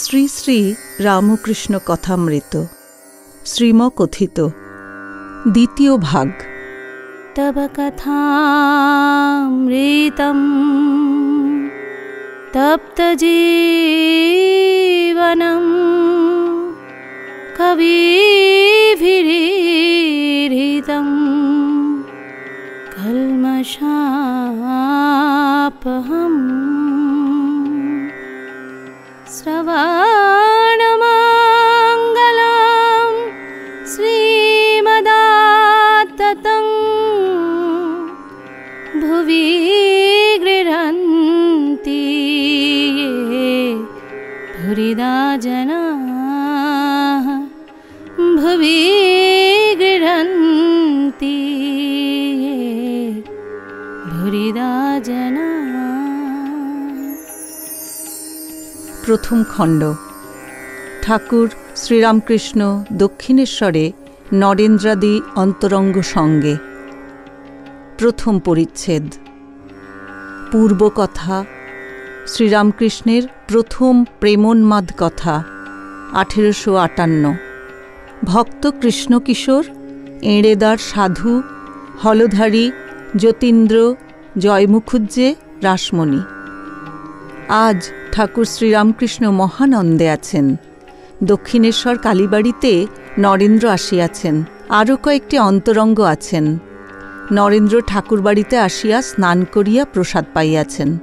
শ্রী শ্রী রামকৃষ্ণ কথামৃত শ্রীমকথিত দ্বিতীয় ভাগ। তব কথামৃতম তপ্ত জীবনম কবিভিরিহৃতম কল্মষাপহম শ্রবণমঙ্গলম শ্রীমদাততং ভুবি গৃহন্তি ভুরিদা জনাঃ ভুবি গৃহন্তি ভুরিদা জনাঃ। প্রথম খণ্ড। ঠাকুর শ্রীরামকৃষ্ণ দক্ষিণেশ্বরে নরেন্দ্রাদি অন্তরঙ্গ সঙ্গে। প্রথম পরিচ্ছেদ। পূর্বকথা। শ্রীরামকৃষ্ণের প্রথম প্রেমোন্মাদ কথা 1858। ভক্ত কৃষ্ণকিশোর, এঁড়েদার সাধু, হলধারী, যতীন্দ্র, জয়মুখুজ্জে, রাসমণি। আজ ঠাকুর শ্রীরামকৃষ্ণ মহানন্দে আছেন। দক্ষিণেশ্বর কালীবাড়িতে নরেন্দ্র আসিয়াছেন, আরও কয়েকটি অন্তরঙ্গ আছেন। নরেন্দ্র ঠাকুরবাড়িতে আসিয়া স্নান করিয়া প্রসাদ পাইয়াছেন।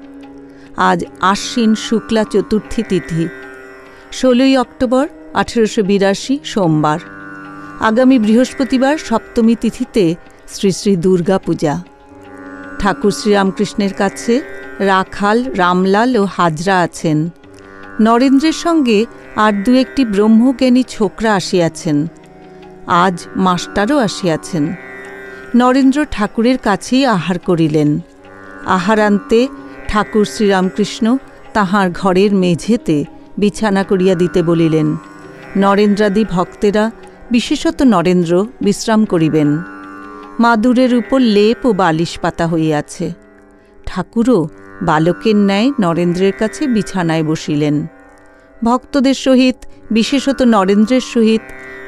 আজ আশ্বিন শুক্লা চতুর্থী তিথি, 16ই অক্টোবর 1882 সোমবার। আগামী বৃহস্পতিবার সপ্তমী তিথিতে শ্রী শ্রী দুর্গা পূজা। ঠাকুর শ্রীরামকৃষ্ণের কাছে রাখাল, রামলাল ও হাজরা আছেন। নরেন্দ্রের সঙ্গে আর দু একটি ব্রহ্মজ্ঞানী ছোকরা আসিয়াছেন। আজ মাস্টারও আসিয়াছেন। নরেন্দ্র ঠাকুরের কাছেই আহার করিলেন। আহারান্তে ঠাকুর শ্রীরামকৃষ্ণ তাহার ঘরের মেঝেতে বিছানা করিয়া দিতে বলিলেন। নরেন্দ্রাদি ভক্তেরা, বিশেষত নরেন্দ্র, বিশ্রাম করিবেন। মাদুরের উপর লেপ ও বালিশ পাতা হইয়াছে। ঠাকুরও বালকের ন্যায় নরেন্দ্রের কাছে বিছানায় বসিলেন। ভক্তদের সহিত, বিশেষত নরেন্দ্রের সহিত,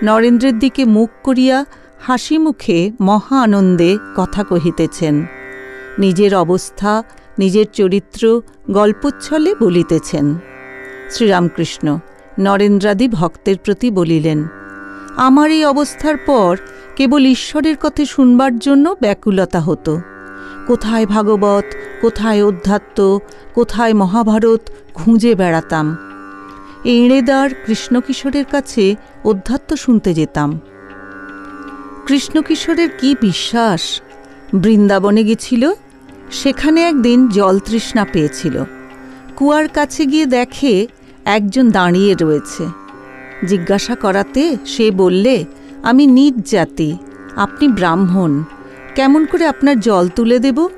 নরেন্দ্রের দিকে মুখ করিয়া হাসি মুখে মহা আনন্দে কথা কহিতেছেন। নিজের অবস্থা, নিজের চরিত্র গল্পচ্ছলে বলিতেছেন। শ্রীরামকৃষ্ণ নরেন্দ্রাদি ভক্তের প্রতি বলিলেন, আমার এই অবস্থার পর কেবল ঈশ্বরের কথা শুনবার জন্য ব্যাকুলতা হতো। কোথায় ভাগবত, কোথায় অধ্যাত্ম, কোথায় মহাভারত খুঁজে বেড়াতাম। এঁড়েদার কৃষ্ণকিশোরের কাছে অধ্যাত্ম শুনতে যেতাম। কৃষ্ণকিশোরের কি বিশ্বাস! বৃন্দাবনে গেছিল, সেখানে একদিন জল তৃষ্ণা পেয়েছিল। কুয়ার কাছে গিয়ে দেখে একজন দাঁড়িয়ে রয়েছে। জিজ্ঞাসা করাতে সে বললে, আমি নীচ জাতি, আপনি ব্রাহ্মণ, কেমন করে আপনার জল তুলে দেব?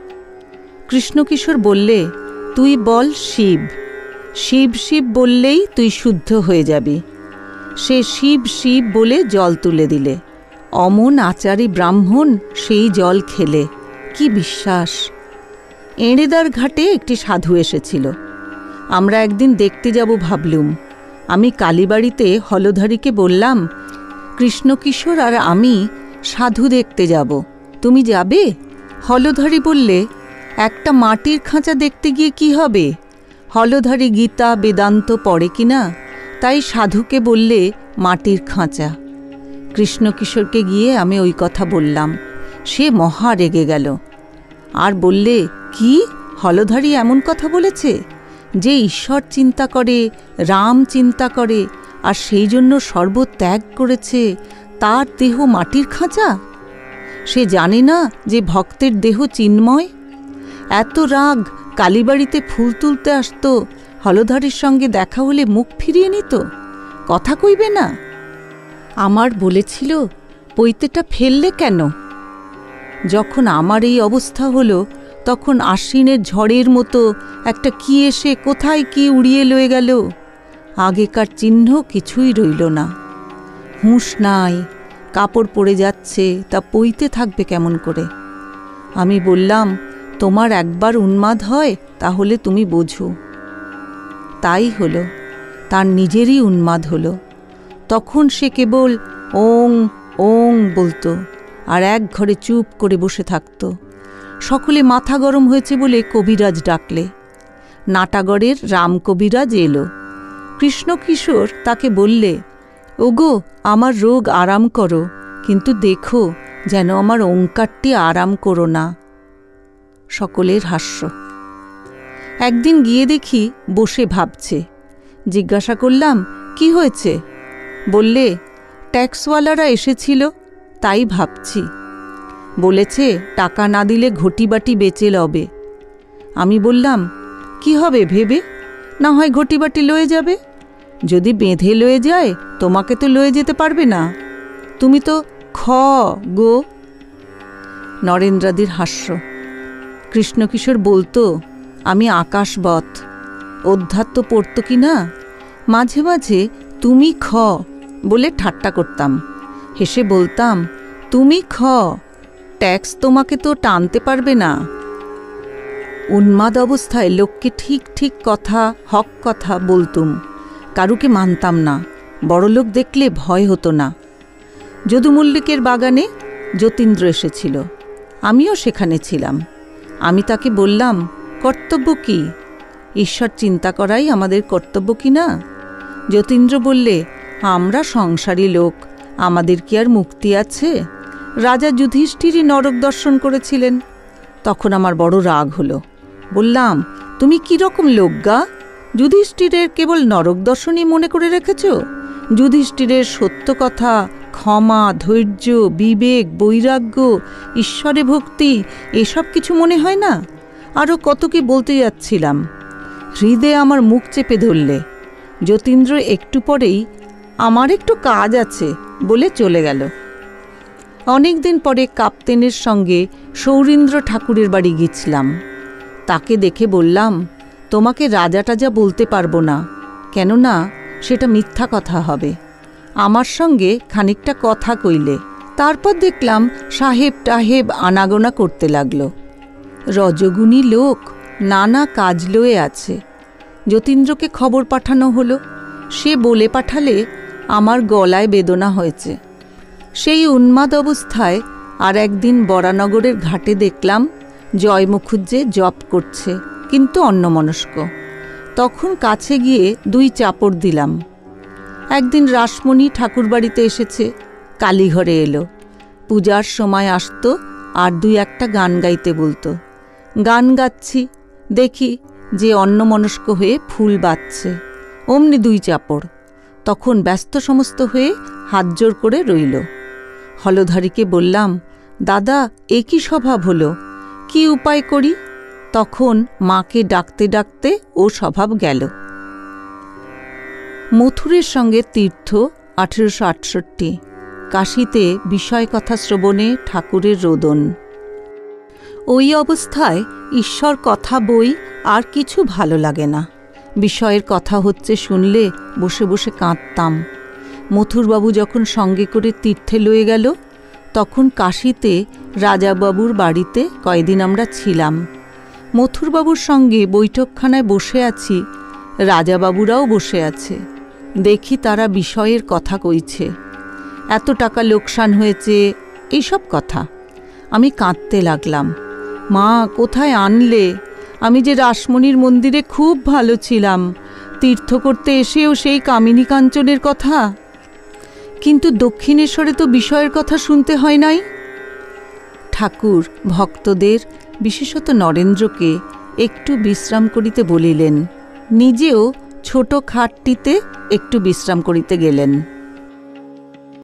কৃষ্ণকিশোর বললে, তুই বল শিব, শিব শিব বললেই তুই শুদ্ধ হয়ে যাবি। সে শিব শিব বলে জল তুলে দিলে। অমন আচারী ব্রাহ্মণ সেই জল খেলে। কি বিশ্বাস! এঁড়েদার ঘাটে একটি সাধু এসেছিল। আমরা একদিন দেখতে যাব ভাবলুম। আমি কালীবাড়িতে হলধারীকে বললাম, কৃষ্ণকিশোর আর আমি সাধু দেখতে যাব, তুমি যাবে? হলধারী বললে, একটা মাটির খাঁচা দেখতে গিয়ে কি হবে? হলধারী গীতা বেদান্ত পড়ে কিনা, তাই সাধুকে বললে মাটির খাঁচা। কৃষ্ণকিশোরকে গিয়ে আমি ওই কথা বললাম। সে মহা রেগে গেল আর বললে, কি হলধারী এমন কথা বলেছে? যে ঈশ্বর চিন্তা করে, রাম চিন্তা করে, আর সেই জন্য সর্বত্যাগ করেছে, তার দেহ মাটির খাঁচা? সে জানে না যে ভক্তের দেহ চিন্ময়? এত রাগ, কালীবাড়িতে ফুল তুলতে আসতো, হলধারীর সঙ্গে দেখা হলে মুখ ফিরিয়ে নিত, কথা কইবে না। আমার বলেছিল, পৈতেটা ফেললে কেন? যখন আমার এই অবস্থা হলো, তখন আশ্বিনের ঝড়ের মতো একটা কি এসে কোথায় কি উড়িয়ে লয়ে গেল। আগেকার চিহ্ন কিছুই রইল না। হুঁশ নাই, কাপড় পরে যাচ্ছে, তা পইতে থাকবে কেমন করে? আমি বললাম, তোমার একবার উন্মাদ হয়, তাহলে তুমি বোঝো। তাই হলো। তার নিজেরই উন্মাদ হল। তখন সে কেবল ওং ওং বলতো আর এক ঘরে চুপ করে বসে থাকত। সকলে মাথা গরম হয়েছে বলে কবিরাজ ডাকলে। নাটাগড়ের রাম কবিরাজ এলো। কৃষ্ণকিশোর তাকে বললে, ওগো, আমার রোগ আরাম করো, কিন্তু দেখো যেন আমার ওঙ্কারটি আরাম করো না। সকলের হাস্য। একদিন গিয়ে দেখি বসে ভাবছে। জিজ্ঞাসা করলাম, কি হয়েছে? বললে, ট্যাক্সওয়ালারা এসেছিল, তাই ভাবছি। বলেছে টাকা না দিলে ঘটিবাটি বেচে লবে। আমি বললাম, কি হবে ভেবে? না হয় ঘটিবাটি লয়ে যাবে। যদি বেঁধে লয়ে যায়, তোমাকে তো লয়ে যেতে পারবে না। তুমি তো খ গো। নরেন্দ্রাদির হাস্য। কৃষ্ণকিশোর বলতো, আমি আকাশবৎ। অধ্যাত্ম পড়ত কি না, মাঝে মাঝে তুমি খ বলে ঠাট্টা করতাম। হেসে বলতাম, তুমি খ, ট্যাক্স তোমাকে তো টানতে পারবে না। উন্মাদ অবস্থায় লোককে ঠিক ঠিক কথা, হক কথা বলতুম। কারুকে মানতাম না। বড়লোক দেখলে ভয় হতো না। যদু মল্লিকের বাগানে যতীন্দ্র এসেছিল। আমিও সেখানে ছিলাম। আমি তাকে বললাম, কর্তব্য কি? ঈশ্বর চিন্তা করাই আমাদের কর্তব্য কি না? যতীন্দ্র বললে, আমরা সংসারী লোক, আমাদের কি আর মুক্তি আছে? রাজা যুধিষ্ঠিরই নরক দর্শন করেছিলেন। তখন আমার বড় রাগ হলো। বললাম, তুমি কীরকম লোক গা? যুধিষ্ঠিরের কেবল নরক দর্শনই মনে করে রেখেছ? যুধিষ্ঠিরের সত্য কথা, ক্ষমা, ধৈর্য, বিবেক, বৈরাগ্য, ঈশ্বরে ভক্তি, এসব কিছু মনে হয় না? আরও কত কি বলতে যাচ্ছিলাম। হৃদয়ে আমার মুখ চেপে ধরলে। যতীন্দ্র একটু পরেই আমার একটু কাজ আছে বলে চলে গেল। অনেক দিন পরে কাপ্তেনের সঙ্গে সৌরীন্দ্র ঠাকুরের বাড়ি গিয়েছিলাম। তাকে দেখে বললাম, তোমাকে রাজা টাজা বলতে পারবো না, কেননা সেটা মিথ্যা কথা হবে। আমার সঙ্গে খানিকটা কথা কইলে। তারপর দেখলাম সাহেব টাহেব আনাগোনা করতে লাগল। রজগুণী লোক, নানা কাজ লয়ে আছে। যতীন্দ্রকে খবর পাঠানো হলো। সে বলে পাঠালে আমার গলায় বেদনা হয়েছে। সেই উন্মাদ অবস্থায় আর একদিন বরানগরের ঘাটে দেখলাম জয় মুখুজ্জে জপ করছে, কিন্তু অন্যমনস্ক। তখন কাছে গিয়ে 2 চাপড় দিলাম। একদিন রাসমণি ঠাকুরবাড়িতে এসেছে, কালীঘরে এলো। পূজার সময় আসতো আর 2-1টা গান গাইতে বলতো। গান গাচ্ছি, দেখি যে অন্যমনস্ক হয়ে ফুল বাঁধছে। অমনি 2 চাপড়। তখন ব্যস্ত সমস্ত হয়ে হাত জোর করে রইল। হলধারীকে বললাম, দাদা, এ কি স্বভাব হলো? কি উপায় করি? তখন মাকে ডাকতে ডাকতে ও স্বভাব গেল। মথুরের সঙ্গে তীর্থ 1868। কাশীতে বিষয় কথা শ্রবণে ঠাকুরের রোদন। ওই অবস্থায় ঈশ্বর কথা বই আর কিছু ভালো লাগে না। বিষয়ের কথা হচ্ছে শুনলে বসে বসে কাঁদতাম। মথুরবাবু যখন সঙ্গে করে তীর্থে লয়ে গেল, তখন কাশীতে রাজাবাবুর বাড়িতে কয়েকদিন আমরা ছিলাম। মথুরবাবুর সঙ্গে বৈঠকখানায় বসে আছি, রাজাবাবুরাও বসে আছে। দেখি তারা বিষয়ের কথা কইছে, এত টাকা লোকসান হয়েছে, এইসব কথা। আমি কাঁদতে লাগলাম। মা, কোথায় আনলে? আমি যে রাসমণির মন্দিরে খুব ভালো ছিলাম, তীর্থ করতে এসেও সেই কামিনী কাঞ্চনের কথা। কিন্তু দক্ষিণেশ্বরে তো বিষয়ের কথা শুনতে হয় নাই। ঠাকুর ভক্তদের, বিশেষত নরেন্দ্রকে একটু বিশ্রাম করিতে বলিলেন। নিজেও ছোট খাটটিতে একটু বিশ্রাম করিতে গেলেন।